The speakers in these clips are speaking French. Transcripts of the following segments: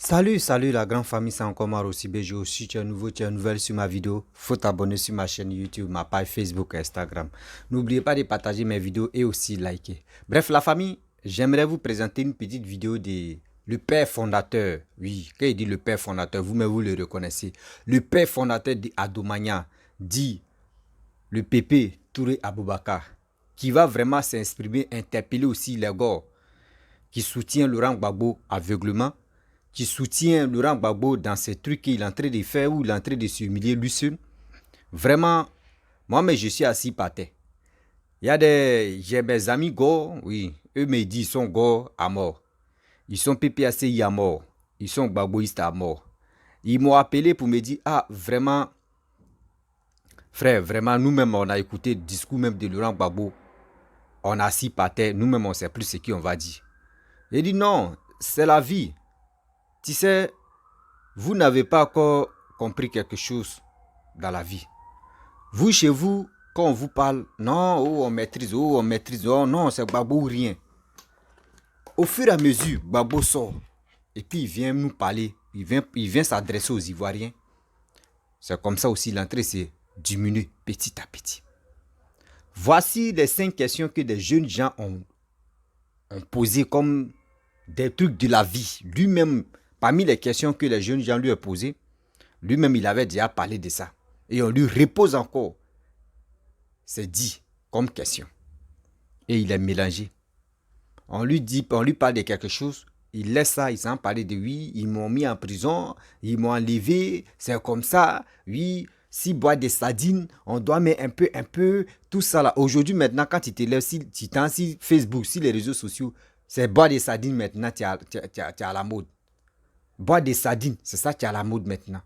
Salut la grande famille, c'est encore Maro Sibéjo. Si tu es nouveau, tu es nouvelle sur ma vidéo, faut t'abonner sur ma chaîne YouTube, ma page Facebook et Instagram. N'oubliez pas de partager mes vidéos et aussi liker. Bref, la famille, j'aimerais vous présenter une petite vidéo de le père fondateur. Oui, quand il dit le père fondateur, vous-même vous le reconnaissez. Le père fondateur d'Adomania, dit le Pépé Touré Aboubakar, qui va vraiment s'exprimer, interpeller aussi les gars qui soutiennent Laurent Gbagbo aveuglement, qui soutient Laurent Gbagbo dans ces trucs qu'il est en train de faire ou il est en train de s'humilier lui seul. Vraiment, moi, mais je suis assis par terre. J'ai mes amis go, oui, eux me disent, ils sont go à mort. Ils sont PPACI à mort. Ils sont Gbagboistes à mort. Ils m'ont appelé pour me dire, ah, vraiment, frère, vraiment, nous-mêmes, on a écouté le discours même de Laurent Gbagbo. On a assis par terre, nous-mêmes, on ne sait plus ce qu'on va dire. J'ai dit, non, c'est la vie. Tu sais, vous n'avez pas encore compris quelque chose dans la vie. Vous, chez vous, quand on vous parle, non, oh, on maîtrise, oh non, c'est Gbagbo ou rien. Au fur et à mesure, Gbagbo sort. Et puis il vient nous parler, il vient s'adresser aux Ivoiriens. C'est comme ça aussi l'entrée s'est diminuée petit à petit. Voici les 5 questions que des jeunes gens ont posées comme des trucs de la vie. Lui-même, parmi les questions que les jeunes gens lui ont posées, lui-même, il avait déjà parlé de ça. Et on lui repose encore. C'est dit comme question. Et il est mélangé. On lui parle de quelque chose. Il laisse ça, il s'en parle de oui, ils m'ont mis en prison, ils m'ont enlevé, c'est comme ça. Oui, si boire des sardines, on doit mettre un peu, tout ça là. Aujourd'hui, maintenant, quand tu te lèves, si tu t'en sur Facebook, sur les réseaux sociaux, c'est boire des sardines maintenant, tu es à la mode. Boire des sardines, c'est ça qui est à la mode maintenant.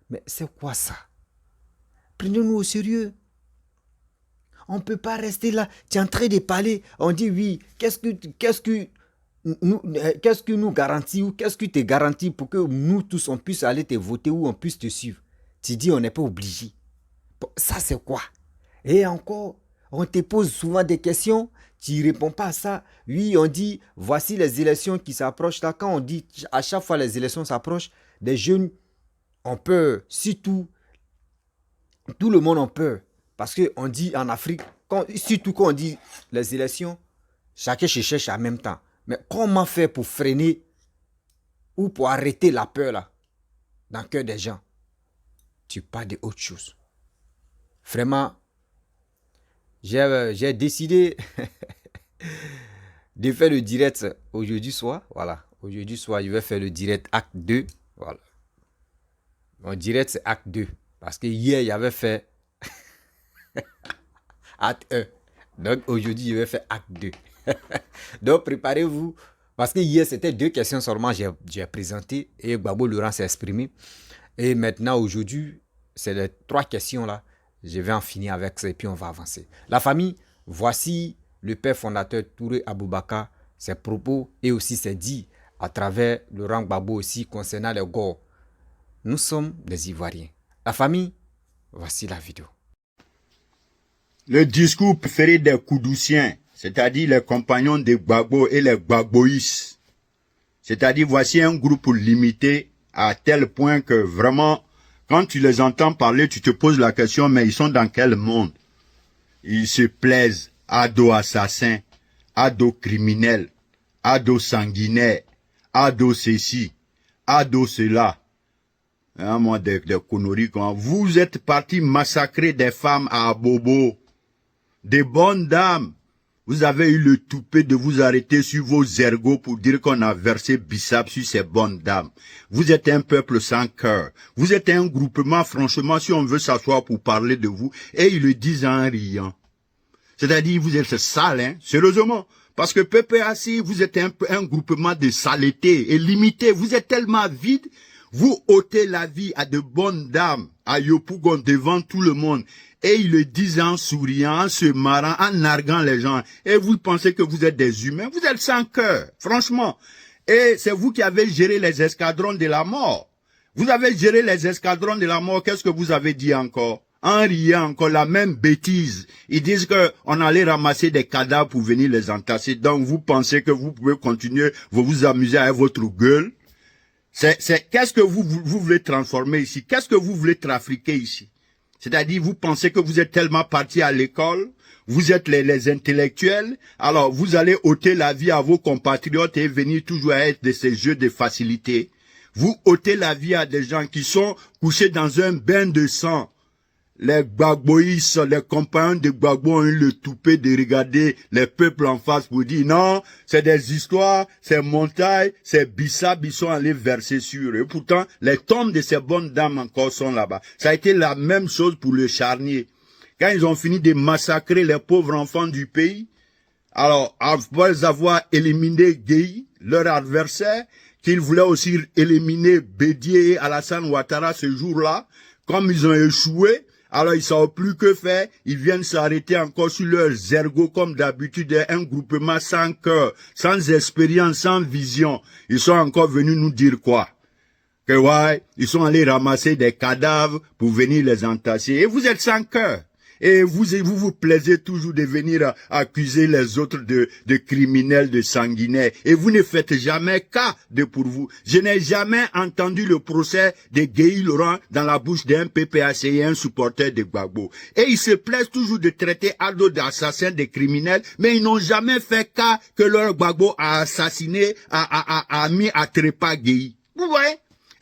Mais c'est quoi ça? Prenez-nous au sérieux. On ne peut pas rester là. Tu es en train de parler. On dit oui. Qu'est-ce que nous garantit ou qu'est-ce que te garantit pour que nous tous on puisse aller te voter ou on puisse te suivre? Tu dis on n'est pas obligé. Bon, ça c'est quoi? Et encore, on te pose souvent des questions. Tu ne réponds pas à ça. Oui, on dit voici les élections qui s'approchent là. Quand on dit à chaque fois les élections s'approchent, des jeunes ont peur. Surtout, tout le monde a peur. Parce qu'on dit en Afrique, surtout quand on dit les élections, chacun se cherche en même temps. Mais comment faire pour freiner ou pour arrêter la peur là dans le cœur des gens? Tu parles d'autre chose. Vraiment, j'ai décidé de faire le direct aujourd'hui soir. Voilà. Aujourd'hui soir, je vais faire le direct acte 2. Voilà. Mon direct, c'est acte 2. Parce que hier, il y avait fait acte 1. Donc aujourd'hui, je vais faire acte 2. Donc préparez-vous. Parce que hier, c'était 2 questions seulement j'ai présenté et Gbagbo Laurent s'est exprimé. Et maintenant, aujourd'hui, c'est les 3 questions là. Je vais en finir avec ça et puis on va avancer. La famille, voici le père fondateur Touré Aboubakar, ses propos et aussi ses dits à travers Laurent Gbagbo aussi concernant les Gors. Nous sommes des Ivoiriens. La famille, voici la vidéo. Le discours préféré des Koudoussiens, c'est-à-dire les compagnons de Gbagbo et les Gbagboïs. C'est-à-dire, voici un groupe limité à tel point que vraiment, quand tu les entends parler, tu te poses la question, mais ils sont dans quel monde? Ils se plaisent, ados assassins, ados criminels, ados sanguinaires, ados ceci, ados cela. Hein, moi, des conneries. Vous êtes partis massacrer des femmes à Abobo. Des bonnes dames. Vous avez eu le toupet de vous arrêter sur vos ergots pour dire qu'on a versé Bissap sur ces bonnes dames. Vous êtes un peuple sans cœur. Vous êtes un groupement, franchement, si on veut s'asseoir pour parler de vous, et ils le disent en riant. C'est-à-dire, vous êtes sale, hein, sérieusement. Parce que PPAC, vous êtes un groupement de saleté et limité. Vous êtes tellement vide. Vous ôtez la vie à de bonnes dames, à Yopougon, devant tout le monde. Et ils le disent en souriant, en se marrant, en narguant les gens. Et vous pensez que vous êtes des humains. Vous êtes sans cœur, franchement. Et c'est vous qui avez géré les escadrons de la mort. Vous avez géré les escadrons de la mort. Qu'est-ce que vous avez dit encore? En riant encore la même bêtise. Ils disent qu'on allait ramasser des cadavres pour venir les entasser. Donc vous pensez que vous pouvez continuer, vous vous amuser avec votre gueule? Qu'est-ce que vous voulez transformer ici? Qu'est-ce que vous voulez trafiquer ici? C'est-à-dire, vous pensez que vous êtes tellement partis à l'école, vous êtes les intellectuels, alors vous allez ôter la vie à vos compatriotes et venir toujours à être de ces jeux de facilité. Vous ôtez la vie à des gens qui sont couchés dans un bain de sang. Les Gbagboïs, les compagnons de Gbagbo ont eu le toupet de regarder les peuples en face pour dire non, c'est des histoires, c'est montagne, c'est Bissab, ils sont allés verser sur eux. Et pourtant, les tombes de ces bonnes dames encore sont là-bas. Ça a été la même chose pour le charnier. Quand ils ont fini de massacrer les pauvres enfants du pays, alors, après avoir éliminé Gueye, leur adversaire, qu'ils voulaient aussi éliminer Bédié et Alassane Ouattara ce jour-là, comme ils ont échoué, alors ils ne savent plus que faire, ils viennent s'arrêter encore sur leurs ergots comme d'habitude, un groupement sans cœur, sans expérience, sans vision. Ils sont encore venus nous dire quoi? Que ouais, ils sont allés ramasser des cadavres pour venir les entasser. Et vous êtes sans cœur. Et vous plaisez toujours de venir accuser les autres de criminels, de sanguinaires. Et vous ne faites jamais cas de pour vous. Je n'ai jamais entendu le procès de Gueye Laurent dans la bouche d'un PPAC et un supporter de Gbagbo. Et ils se plaisent toujours de traiter Ado d'assassins, de criminels, mais ils n'ont jamais fait cas que leur Gbagbo a assassiné, a mis à trépas Gueye. Vous voyez?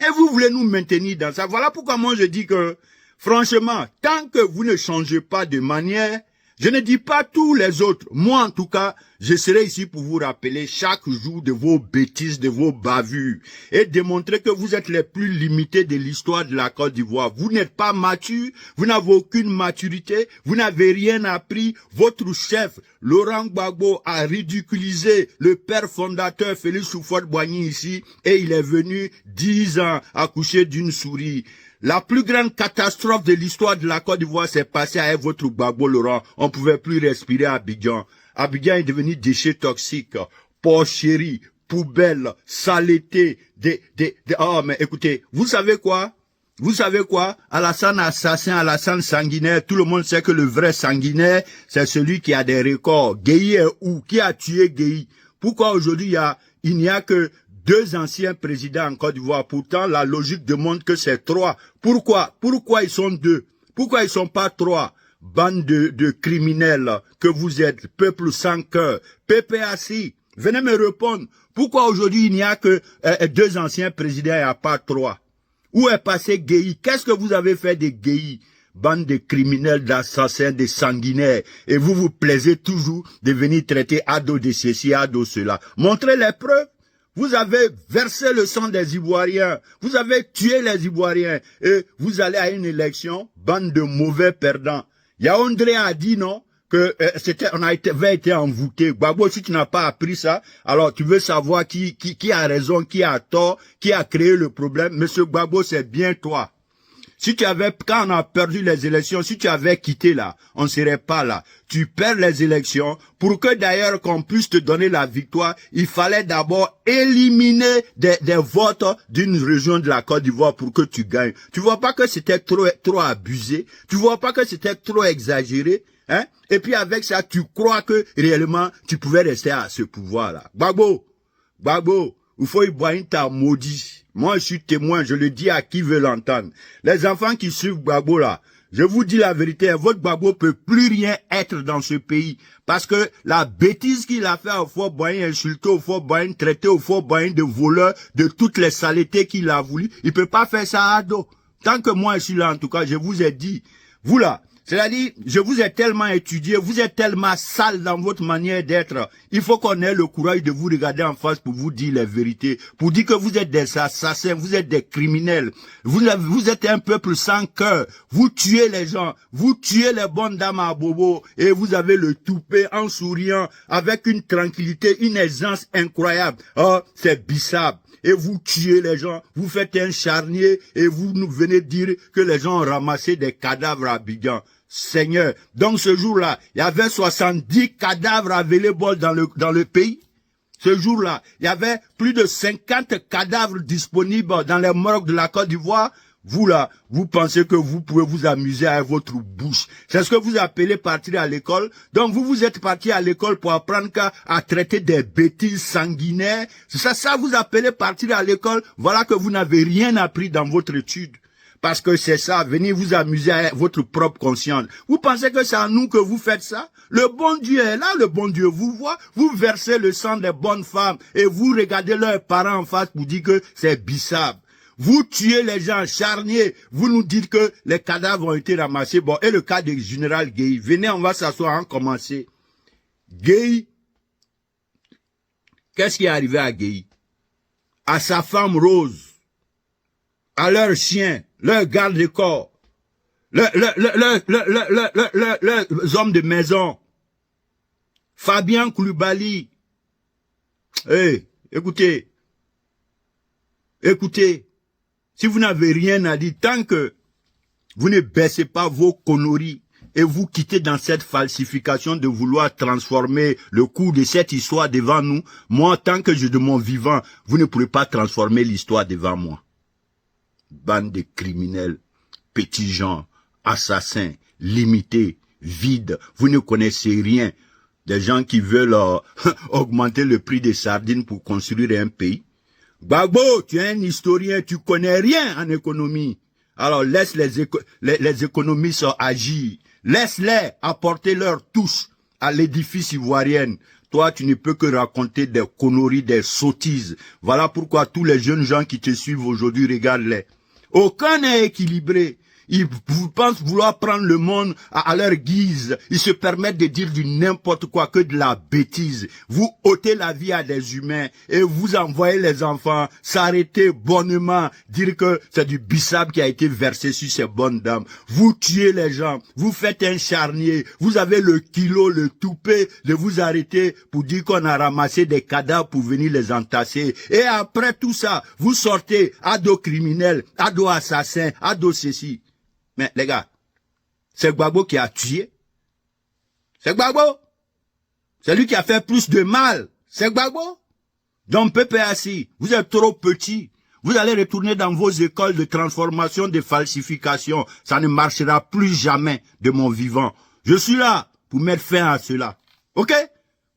Et vous voulez nous maintenir dans ça. Voilà pourquoi moi je dis que franchement, tant que vous ne changez pas de manière, je ne dis pas tous les autres. Moi, en tout cas, je serai ici pour vous rappeler chaque jour de vos bêtises, de vos bavures et démontrer que vous êtes les plus limités de l'histoire de la Côte d'Ivoire. Vous n'êtes pas mature, vous n'avez aucune maturité, vous n'avez rien appris. Votre chef, Laurent Gbagbo, a ridiculisé le père fondateur Félix Houphouët-Boigny ici et il est venu 10 ans accoucher d'une souris. La plus grande catastrophe de l'histoire de la Côte d'Ivoire s'est passée avec votre Gbagbo Laurent. On ne pouvait plus respirer à Abidjan. Abidjan est devenu déchet toxique, porcherie, poubelle, saleté, oh, mais écoutez, vous savez quoi? Vous savez quoi? Alassane assassin, Alassane sanguinaire, tout le monde sait que le vrai sanguinaire, c'est celui qui a des records. Gueye est où? Qui a tué Gueye? Pourquoi aujourd'hui il n'y a que 2 anciens présidents en Côte d'Ivoire? Pourtant, la logique demande que c'est 3. Pourquoi? Pourquoi ils sont 2? Pourquoi ils sont pas 3? Bande de criminels que vous êtes, peuple sans cœur, PPAC. Venez me répondre. Pourquoi aujourd'hui il n'y a que 2 anciens présidents et pas 3? Où est passé Gueye? Qu'est-ce que vous avez fait de Gueye? Bande de criminels, d'assassins, de sanguinaires. Et vous vous plaisez toujours de venir traiter Ado de ceci, Ado cela. Montrez les preuves. Vous avez versé le sang des Ivoiriens. Vous avez tué les Ivoiriens. Et vous allez à une élection, bande de mauvais perdants. Yaoundé a dit non, que on avait été envoûté. Gbagbo, si tu n'as pas appris ça, alors tu veux savoir qui a raison, qui a tort, qui a créé le problème. Monsieur Gbagbo, c'est bien toi. Si tu avais, quand on a perdu les élections, si tu avais quitté là, on ne serait pas là. Tu perds les élections. Pour que d'ailleurs qu'on puisse te donner la victoire, il fallait d'abord éliminer des votes d'une région de la Côte d'Ivoire pour que tu gagnes. Tu vois pas que c'était trop abusé? Tu vois pas que c'était trop exagéré? Hein? Et puis avec ça, tu crois que réellement, tu pouvais rester à ce pouvoir-là. Gbagbo, il faut y boire ta maudit. Moi, je suis témoin, je le dis à qui veut l'entendre. Les enfants qui suivent Gbagbo là, je vous dis la vérité, votre Gbagbo peut plus rien être dans ce pays. Parce que la bêtise qu'il a fait au Fort Boigny, insulté au Fort Boigny, traité au Fort Boigny de voleur, de toutes les saletés qu'il a voulu, il peut pas faire ça à Ado. Tant que moi je suis là, en tout cas, je vous ai dit, vous là, c'est-à-dire, je vous ai tellement étudié, vous êtes tellement sale dans votre manière d'être. Il faut qu'on ait le courage de vous regarder en face pour vous dire la vérité, pour dire que vous êtes des assassins, vous êtes des criminels, vous êtes un peuple sans cœur, vous tuez les gens, vous tuez les bonnes dames à bobo, et vous avez le toupet en souriant, avec une tranquillité, une aisance incroyable. Oh, c'est Bissab. Et vous tuez les gens, vous faites un charnier et vous nous venez dire que les gens ont ramassé des cadavres à Abidjan. Seigneur, donc ce jour-là, il y avait 70 cadavres available dans le pays. Ce jour-là, il y avait plus de 50 cadavres disponibles dans les morgues de la Côte d'Ivoire. Vous là, vous pensez que vous pouvez vous amuser avec votre bouche. C'est ce que vous appelez partir à l'école. Donc vous êtes parti à l'école pour apprendre à traiter des bêtises sanguinaires. C'est ça vous appelez partir à l'école. Voilà que vous n'avez rien appris dans votre étude. Parce que c'est ça, venez vous amuser avec votre propre conscience. Vous pensez que c'est à nous que vous faites ça? Le bon Dieu est là, le bon Dieu vous voit. Vous versez le sang des bonnes femmes et vous regardez leurs parents en face pour dire que c'est bissable. Vous tuez les gens charniers, vous nous dites que les cadavres ont été ramassés. Bon, et le cas du général Gueye, venez, on va s'asseoir en commencer. Gueye, qu'est-ce qui est arrivé à Gueye? À sa femme Rose, à leur chien, leur garde-corps, leurs hommes de maison, Fabien Koulibaly. Hey, écoutez, si vous n'avez rien à dire, tant que vous ne baissez pas vos conneries et vous quittez dans cette falsification de vouloir transformer le cours de cette histoire devant nous, moi, tant que je de mon vivant, vous ne pourrez pas transformer l'histoire devant moi. Bande de criminels, petits gens, assassins, limités, vides, vous ne connaissez rien. Des gens qui veulent augmenter le prix des sardines pour construire un pays. Gbagbo, tu es un historien, tu connais rien en économie. Alors laisse les économistes agir. Laisse-les apporter leur touche à l'édifice ivoirien. Toi, tu ne peux que raconter des conneries, des sottises. Voilà pourquoi tous les jeunes gens qui te suivent aujourd'hui, regarde-les. Aucun n'est équilibré. Ils pensent vouloir prendre le monde à leur guise. Ils se permettent de dire du n'importe quoi, que de la bêtise. Vous ôtez la vie à des humains et vous envoyez les enfants s'arrêter bonnement, dire que c'est du bissap qui a été versé sur ces bonnes dames. Vous tuez les gens, vous faites un charnier, vous avez le kilo, le toupet de vous arrêter pour dire qu'on a ramassé des cadavres pour venir les entasser. Et après tout ça, vous sortez ado criminels, ado assassins, ado ceci. Mais les gars, c'est Gbagbo qui a tué. C'est Gbagbo. C'est lui qui a fait plus de mal. C'est Gbagbo. Donc PPAC, vous êtes trop petits. Vous allez retourner dans vos écoles de transformation, de falsification. Ça ne marchera plus jamais de mon vivant. Je suis là pour mettre fin à cela. Ok?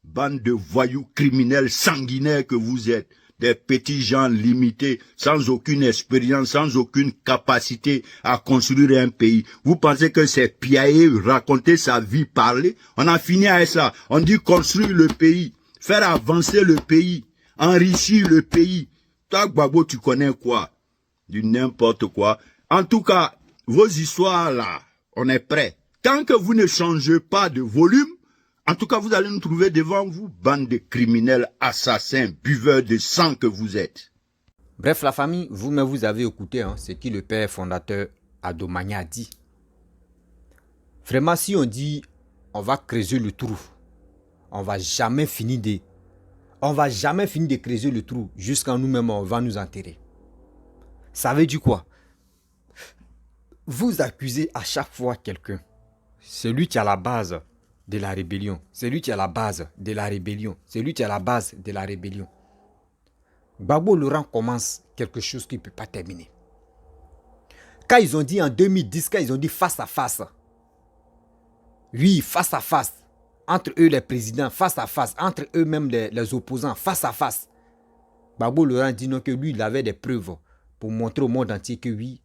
Bande de voyous criminels sanguinaires que vous êtes. Des petits gens limités, sans aucune expérience, sans aucune capacité à construire un pays. Vous pensez que c'est piailler, raconter sa vie, parler? On a fini avec ça. On dit construire le pays, faire avancer le pays, enrichir le pays. Toi, Gbagbo, tu connais quoi? Du n'importe quoi. En tout cas, vos histoires là, on est prêt. Tant que vous ne changez pas de volume, en tout cas, vous allez nous trouver devant vous, bande de criminels, assassins, buveurs de sang que vous êtes. Bref, la famille, vous-même, vous avez écouté ce que le père fondateur Adomania a dit. Vraiment, si on dit, on va creuser le trou, on va jamais finir de creuser le trou jusqu'à nous-mêmes, on va nous enterrer. Ça veut dire quoi? Vous accusez à chaque fois quelqu'un, celui qui a la base de la rébellion. C'est lui qui est à la base de la rébellion. C'est lui qui est à la base de la rébellion. Gbagbo Laurent commence quelque chose qui ne peut pas terminer. Quand ils ont dit en 2010, quand ils ont dit face à face, oui, face à face, entre eux les présidents, face à face, entre eux-mêmes les opposants, face à face, Gbagbo Laurent dit non, que lui, il avait des preuves pour montrer au monde entier que oui,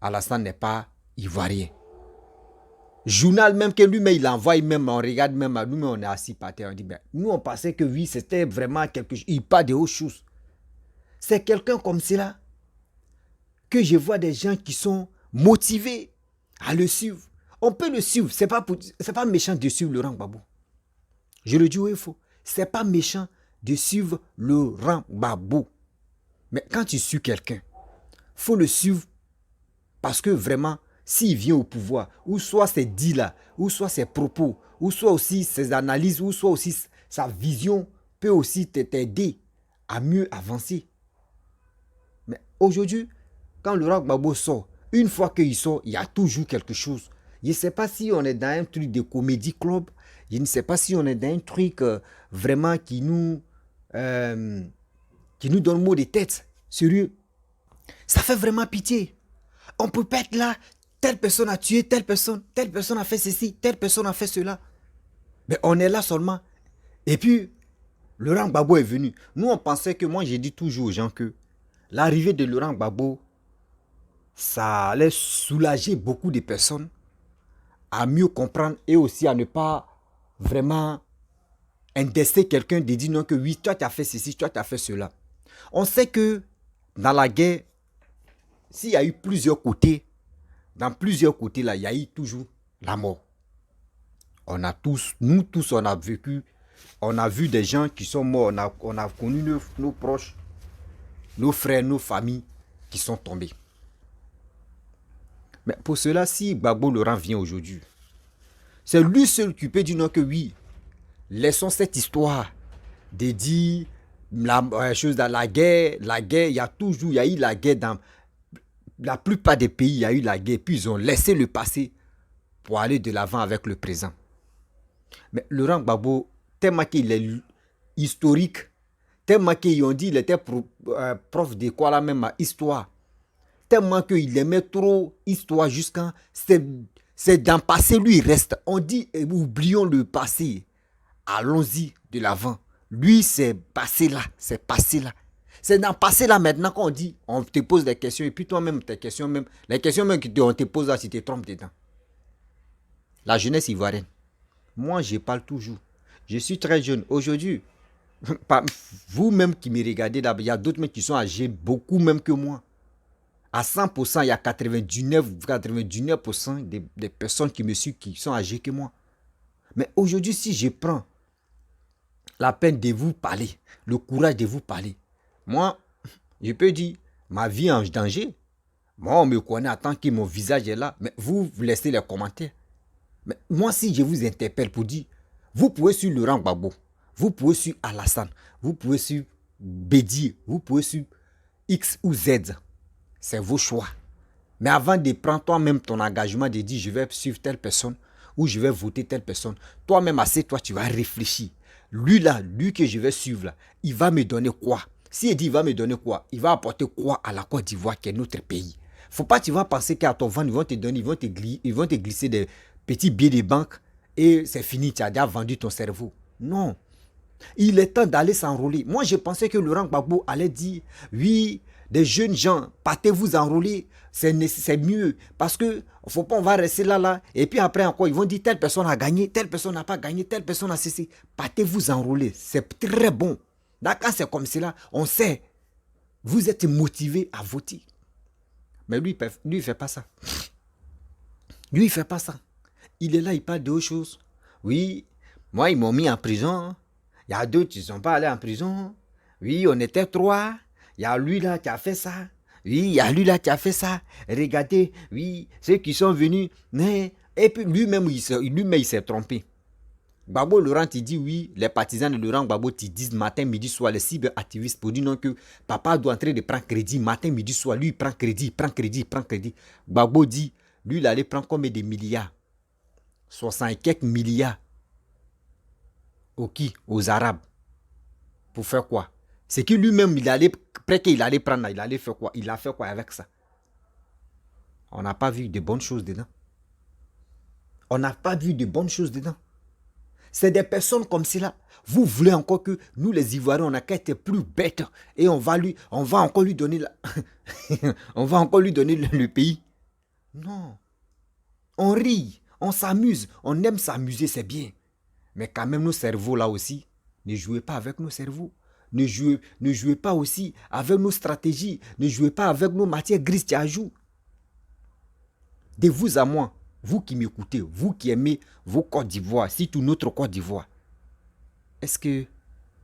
Alassane n'est pas ivoirien. Journal même que lui-même il envoie, même on regarde, même nous-mêmes on est assis par terre, on dit ben, nous on pensait que oui c'était vraiment quelque chose, il parle de autre chose. C'est quelqu'un comme cela que je vois des gens qui sont motivés à le suivre. On peut le suivre, c'est pas méchant de suivre Laurent Gbagbo. Je le dis où il faut, c'est pas méchant de suivre Laurent Gbagbo. Mais quand tu suis quelqu'un, faut le suivre parce que vraiment s'il vient au pouvoir, ou soit ses dits là, ou soit ses propos, ou soit aussi ses analyses, ou soit aussi sa vision peut aussi t'aider à mieux avancer. Mais aujourd'hui, quand Laurent Gbagbo sort, une fois qu'il sort, il y a toujours quelque chose. Je ne sais pas si on est dans un truc de comédie club, je ne sais pas si on est dans un truc vraiment qui nous donne mot de tête. Sérieux, ça fait vraiment pitié. On peut pas être là. Telle personne a tué telle personne a fait ceci, telle personne a fait cela. Mais on est là seulement. Et puis, Laurent Gbagbo est venu. Nous, on pensait que, moi, j'ai dit toujours aux gens que l'arrivée de Laurent Gbagbo, ça allait soulager beaucoup de personnes à mieux comprendre et aussi à ne pas vraiment indexer quelqu'un de dire non que oui, toi tu as fait ceci, toi tu as fait cela. On sait que dans la guerre, s'il y a eu plusieurs côtés, dans plusieurs côtés là, il y a eu toujours la mort. On a tous, nous tous, on a vécu, on a vu des gens qui sont morts, on a connu nos proches, nos frères, nos familles qui sont tombés. Mais pour cela, si Gbagbo Laurent vient aujourd'hui, c'est lui seul qui peut dire non que oui, laissons cette histoire de dire la chose dans la guerre, il y a toujours, il y a eu la guerre dans la plupart des pays, il y a eu la guerre, puis ils ont laissé le passé pour aller de l'avant avec le présent. Mais Laurent Gbagbo, tellement qu'il est historique, tellement qu'ils ont dit qu'il était prof de quoi là même, histoire, tellement qu'il aimait trop histoire jusqu'à... C'est dans le passé, lui, il reste. On dit, oublions le passé. Allons-y de l'avant. Lui, c'est passé là. C'est passé là. C'est dans le passé là maintenant qu'on dit, on te pose des questions et puis toi-même, tes questions même, les questions même qu'on te pose là, si tu te trompes dedans. La jeunesse ivoirienne. Moi, je parle toujours. Je suis très jeune. Aujourd'hui, vous-même qui me regardez là, il y a d'autres mecs qui sont âgés beaucoup même que moi. À 100%, il y a 99% des personnes qui me suivent qui sont âgées que moi. Mais aujourd'hui, si je prends la peine de vous parler, le courage de vous parler, moi, je peux dire, ma vie est en danger. Moi, on me connaît en tant que mon visage est là. Mais vous laissez les commentaires. Mais moi, si je vous interpelle pour dire, vous pouvez suivre Laurent Gbagbo, vous pouvez suivre Alassane, vous pouvez suivre Bédier, vous pouvez suivre X ou Z. C'est vos choix. Mais avant de prendre toi-même ton engagement de dire je vais suivre telle personne ou je vais voter telle personne, toi-même toi tu vas réfléchir. Lui là, lui que je vais suivre là, il va me donner quoi? S'il dit il va me donner quoi? Il va apporter quoi à la Côte d'Ivoire qui est notre pays? Faut pas que tu vas penser qu'à ton ventre, ils vont te donner, ils vont te glisser des petits billets de banque et c'est fini, tu as déjà vendu ton cerveau. Non. Il est temps d'aller s'enrôler. Moi, je pensais que Laurent Gbagbo allait dire, oui, des jeunes gens, partez vous enrôler, c'est mieux. Parce que, faut pas, on va rester là, et puis après encore, ils vont dire, telle personne a gagné, telle personne n'a pas gagné, telle personne a cessé. Partez vous enrôler, c'est très bon. Là, quand c'est comme cela, on sait, vous êtes motivé à voter. Mais lui, il fait pas ça. Lui, il fait pas ça. Il est là, il parle d'autre chose. Oui, moi, ils m'ont mis en prison. Il y a d'autres qui ne sont pas allés en prison. Oui, on était 3. Il y a lui là qui a fait ça. Oui, il y a lui là qui a fait ça. Regardez, oui, ceux qui sont venus. Mais, et puis lui-même, il s'est trompé. Gbagbo Laurent, il dit oui, les partisans de Laurent Gbagbo, ils disent matin, midi, soir, les cyberactivistes pour dire non que papa doit entrer de prendre crédit. Matin, midi, soir, lui, il prend crédit, prend crédit, prend crédit. Gbagbo dit, lui, il allait prendre combien de milliards? 60 et quelques milliards. Aux Arabes. Pour faire quoi? C'est que lui-même, après qu'il allait prendre, il allait faire quoi? Il a fait quoi avec ça? On n'a pas vu de bonnes choses dedans. On n'a pas vu de bonnes choses dedans. C'est des personnes comme cela. Vous voulez encore que nous, les Ivoiriens, on n'a qu'à être plus bêtes et on va encore lui donner on va encore lui donner le pays. Non. On rit, on s'amuse, on aime s'amuser, c'est bien. Mais quand même, nos cerveaux là aussi, ne jouez pas avec nos cerveaux. Ne jouez pas aussi avec nos stratégies. Ne jouez pas avec nos matières grises qui ajoutent. De vous à moi, vous qui m'écoutez, vous qui aimez vos Côte d'Ivoire, surtout notre Côte d'Ivoire, est-ce que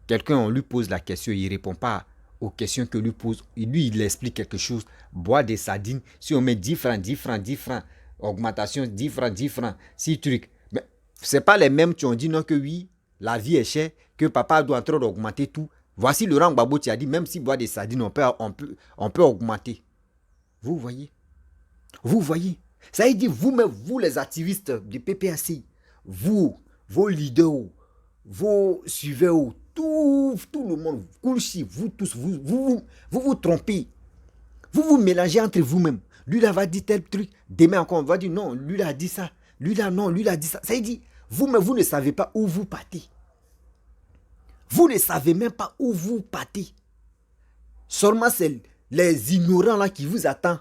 quelqu'un, on lui pose la question, il ne répond pas aux questions que lui pose, lui, il explique quelque chose, boire des sardines, si on met 10 francs, 10 francs, 10 francs, augmentation, 10 francs, 10 francs, 6 trucs. Mais ce n'est pas les mêmes qui ont dit non que oui, la vie est chère, que papa doit en train d'augmenter tout. Voici Laurent Gbagbo qui a dit, même si boire des sardines, on peut augmenter. Vous voyez? Vous voyez? Ça veut dire, vous les activistes du PPAC, vous, vos leaders, vos suiveurs, tout le monde, vous tous, vous trompez. Vous vous mélangez entre vous-même. Lui là va dire tel truc. Demain encore, on va dire non, lui là a dit ça. Lui là non, lui là a dit ça. Ça veut dire, vous-même, vous ne savez pas où vous partez. Vous ne savez même pas où vous partez. Seulement c'est les ignorants là qui vous attendent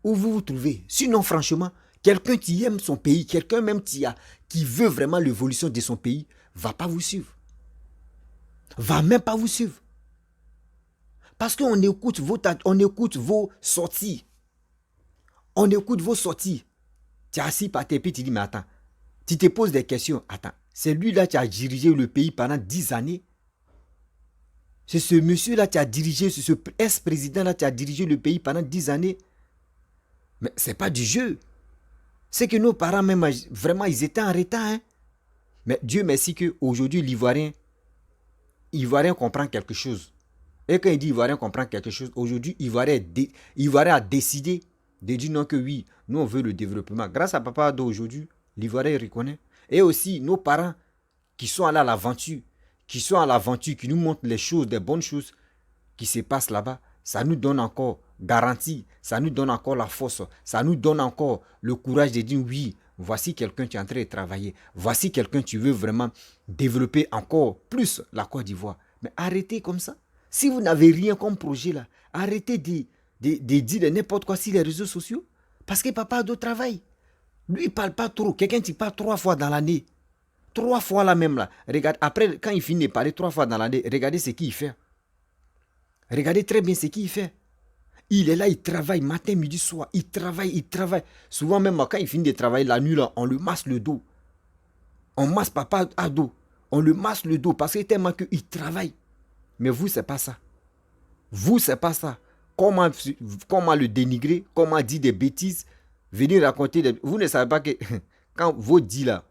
où vous vous trouvez. Sinon, franchement, quelqu'un qui aime son pays, quelqu'un même qui veut vraiment l'évolution de son pays, va pas vous suivre. Va même pas vous suivre. Parce qu'on écoute vos sorties. On écoute vos sorties. Tu es assis par tes pieds, tu dis, mais attends, tu te poses des questions. Attends, c'est lui-là qui a dirigé le pays pendant 10 années. C'est ce monsieur-là qui a dirigé, c'est ce ex-président-là qui a dirigé le pays pendant 10 années. Mais ce n'est pas du jeu. C'est que nos parents, même, vraiment, ils étaient en retard. Hein? Mais Dieu merci qu'aujourd'hui, l'Ivoirien comprend quelque chose. Et quand il dit Ivoirien comprend quelque chose, aujourd'hui, Ivoirien a décidé de dire non que oui, nous on veut le développement. Grâce à Papa Ado aujourd'hui, l'Ivoirien reconnaît. Et aussi nos parents qui sont allés à l'aventure, qui nous montrent les choses, des bonnes choses qui se passent là-bas, ça nous donne encore garantie, ça nous donne encore la force, ça nous donne encore le courage de dire oui, voici quelqu'un qui est en train de travailler, voici quelqu'un qui veut vraiment développer encore plus la Côte d'Ivoire. Mais arrêtez comme ça. Si vous n'avez rien comme projet là, arrêtez de dire n'importe quoi sur les réseaux sociaux. Parce que Papa Ado travaille. Lui, il ne parle pas trop. Quelqu'un qui parle 3 fois dans l'année. 3 fois là même là. Regarde, après, quand il finit de parler 3 fois dans l'année, regardez ce qu'il fait. Regardez très bien ce qu'il fait. Il est là, il travaille matin, midi, soir. Il travaille. Souvent même quand il finit de travailler la nuit, là, on le masse le dos. On masse Papa Ado. On le masse le dos parce que tellement qu'il travaille. Mais vous, c'est pas ça. Vous, c'est pas ça. Comment le dénigrer, comment dire des bêtises, venir raconter des... Vous ne savez pas que quand vos dits là,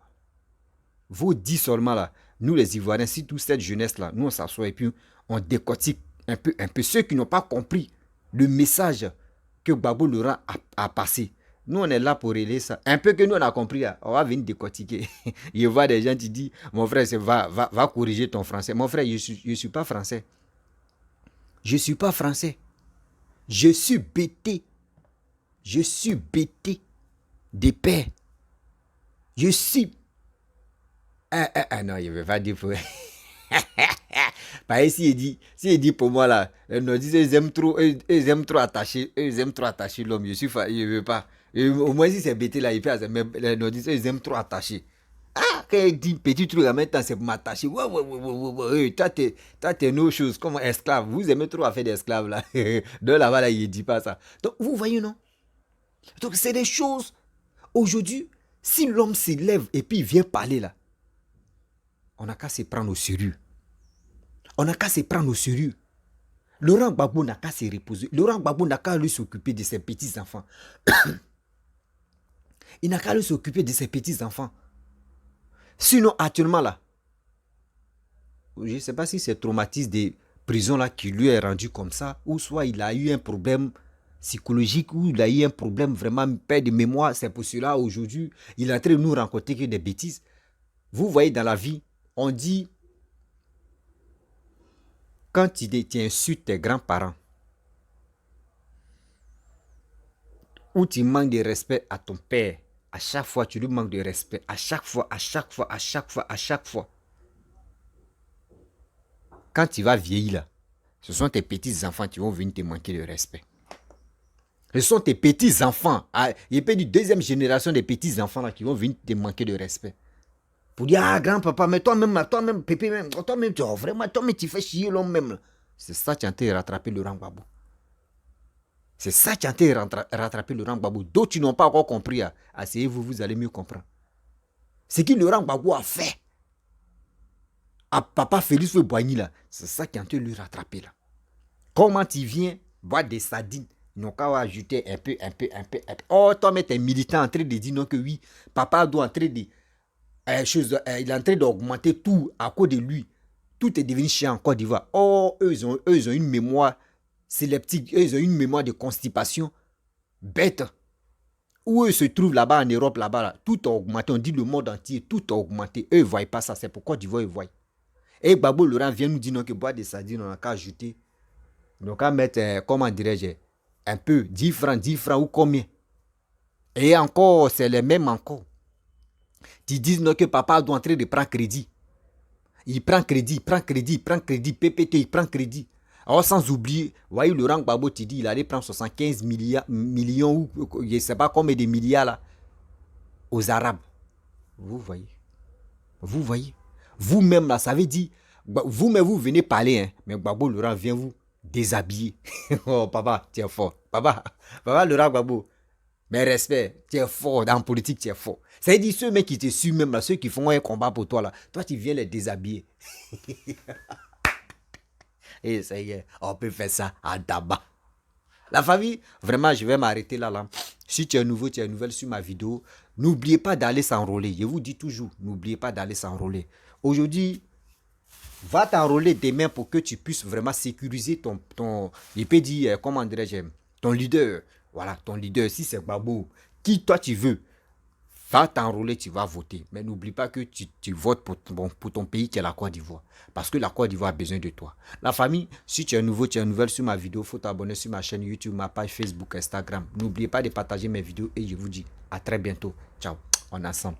vos dits seulement là, nous les Ivoiriens, si toute cette jeunesse là, nous on s'assoit et puis on décortique un peu. Ceux qui n'ont pas compris le message que Gbagbo Laurent a passé. Nous on est là pour relayer ça. Un peu que nous on a compris, là, on va venir décortiquer. Je vois des gens qui disent, mon frère, va corriger ton français. Mon frère, je suis pas français. Je suis pas français. Je suis bêté. Je suis bêté des pères. Je suis... non, il ne veut pas dire pour... Par ici, s'il dit pour moi là, les nordistes, ils aiment trop attacher l'homme. Je ne veux pas. Et au moins si c'est bêté là, il fait ça. Mais les nordistes, ils aiment trop attacher. Ah, quand il dit petit truc en même temps, c'est pour m'attacher. Ouais. Toi, t'es nos choses comme esclave. Vous aimez trop à faire des esclaves là. De là-bas, là, il ne dit pas ça. Donc, vous voyez, non? Donc, c'est des choses. Aujourd'hui, si l'homme s'élève et puis il vient parler là, on n'a qu'à se prendre au sérieux. Laurent Gbagbo n'a qu'à se reposer. Laurent Gbagbo n'a qu'à lui s'occuper de ses petits-enfants. Il n'a qu'à lui s'occuper de ses petits-enfants. Sinon, actuellement là, je ne sais pas si c'est le traumatisme des prisons là qui lui est rendu comme ça, ou soit il a eu un problème psychologique, ou il a eu un problème vraiment perte de mémoire. C'est pour cela aujourd'hui, il est en train de nous raconter que des bêtises. Vous voyez dans la vie, on dit, quand tu insultes tes grands-parents, ou tu manques de respect à ton père, à chaque fois tu lui manques de respect, à chaque fois. Quand tu vas vieillir là, ce sont tes petits-enfants qui vont venir te manquer de respect. Ce sont tes petits-enfants, il peut dire deuxième génération des petits-enfants là qui vont venir te manquer de respect. Pour dire, ah grand-papa, mais toi-même, pépé, toi-même, tu fais chier l'homme même. C'est ça qui a été rattrapé Laurent Gbagbo. C'est ça qui a été rattrapé Laurent Gbagbo. D'autres n'ont pas encore compris. Asseyez-vous, vous allez mieux comprendre. Ce que Laurent Gbagbo a fait à papa Félix Boigny là, c'est ça qui a été lui rattraper là. Comment tu viens boire des sardines? Ils n'ont qu'à ajouter un peu. Oh, toi, mais t'es militant en train de dire non que oui, papa doit entrer de... il est en train d'augmenter tout à cause de lui. Tout est devenu chiant en Côte d'Ivoire. Oh, eux, ils ont une mémoire sélective. Eux, ils ont une mémoire de constipation bête. Où eux se trouvent là-bas en Europe, là-bas, là, tout a augmenté. On dit le monde entier, tout a augmenté. Eux, ils ne voient pas ça. C'est pour Côte d'Ivoire, ils voient. Et Gbagbo Laurent vient nous dire non, que boire des sardines, on n'a qu'à ajouter. On n'a qu'à mettre, comment dirais-je, un peu, 10 francs ou combien. Et encore, c'est les mêmes encore. Tu dis non que papa doit entrer de prendre crédit. Il prend crédit, PPT, il prend crédit. Alors sans oublier, voyez Laurent Gbagbo, tu dis, il allait prendre 75 millions ou je ne sais pas combien de milliards là, aux Arabes. Vous voyez. Vous-même là, ça veut dire, vous-même vous venez parler, hein, mais Gbagbo Laurent vient vous déshabiller. Oh papa, tu es fort. Papa Laurent Gbagbo. Mais respect, tu es fort, dans la politique, tu es fort. Ça veut dire ceux mecs qui te suivent même là, ceux qui font un combat pour toi là, toi tu viens les déshabiller. Et ça y est, on peut faire ça à tabac. La famille, vraiment, je vais m'arrêter là. Si tu es nouveau, tu es nouvelle sur ma vidéo, n'oubliez pas d'aller s'enrôler. Je vous dis toujours, n'oubliez pas d'aller s'enrôler. Aujourd'hui, va t'enrôler demain pour que tu puisses vraiment sécuriser ton je peux dire, comment dirais-je, ton leader. Voilà, ton leader, si c'est Gbagbo, qui toi tu veux, va t'enrôler, tu vas voter. Mais n'oublie pas que tu votes pour ton pays qui est la Côte d'Ivoire. Parce que la Côte d'Ivoire a besoin de toi. La famille, si tu es nouveau, tu es nouvelle sur ma vidéo, il faut t'abonner sur ma chaîne YouTube, ma page Facebook, Instagram. N'oubliez pas de partager mes vidéos et je vous dis à très bientôt. Ciao, on est ensemble.